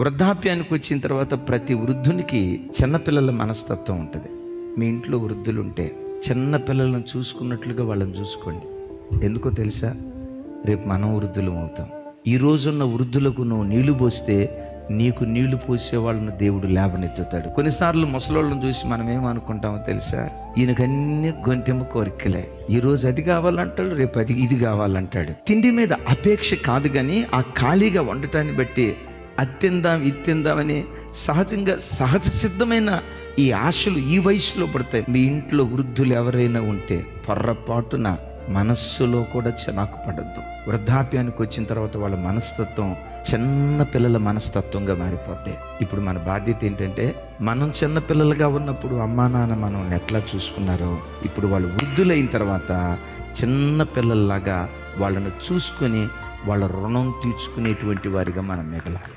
వృద్ధాప్యానికి వచ్చిన తర్వాత ప్రతి వృద్ధునికి చిన్నపిల్లల మనస్తత్వం ఉంటుంది. మీ ఇంట్లో వృద్ధులు ఉంటే చిన్నపిల్లలను చూసుకున్నట్లుగా వాళ్ళని చూసుకోండి. ఎందుకో తెలుసా? రేపు మనం వృద్ధులం అవుతాం. ఈ రోజున్న వృద్ధులకు నువ్వు నీళ్లు పోస్తే నీకు నీళ్లు పోసే వాళ్ళని దేవుడు లేవనెత్తుతాడు. కొన్నిసార్లు ముసలోళ్ళని చూసి మనం ఏమనుకుంటామో తెలుసా? ఈయనకన్నీ గొంతెమ్మ కోరికలే, ఈ రోజు అది కావాలంటాడు, రేపు అది ఇది కావాలంటాడు. తిండి మీద అపేక్ష కాదు, కానీ ఆ ఖాళీగా వండటాన్ని బట్టి అది తిందాం ఇది తిందామని సహజంగా సహజ సిద్ధమైన ఈ ఆశలు ఈ వయసులో పడతాయి. మీ ఇంట్లో వృద్ధులు ఎవరైనా ఉంటే పొర్రపాటున మనస్సులో కూడా చిరాకు పడద్దు. వృద్ధాప్యానికి వచ్చిన తర్వాత వాళ్ళ మనస్తత్వం చిన్న పిల్లల మనస్తత్వంగా మారిపోతాయి. ఇప్పుడు మన బాధ్యత ఏంటంటే, మనం చిన్న పిల్లలుగా ఉన్నప్పుడు అమ్మా నాన్న మనం ఎట్లా చూసుకున్నారో, ఇప్పుడు వాళ్ళు వృద్ధులైన తర్వాత చిన్న పిల్లల్లాగా వాళ్ళను చూసుకొని వాళ్ళ రుణం తీర్చుకునేటువంటి వారిగా మనం మిగలాలి.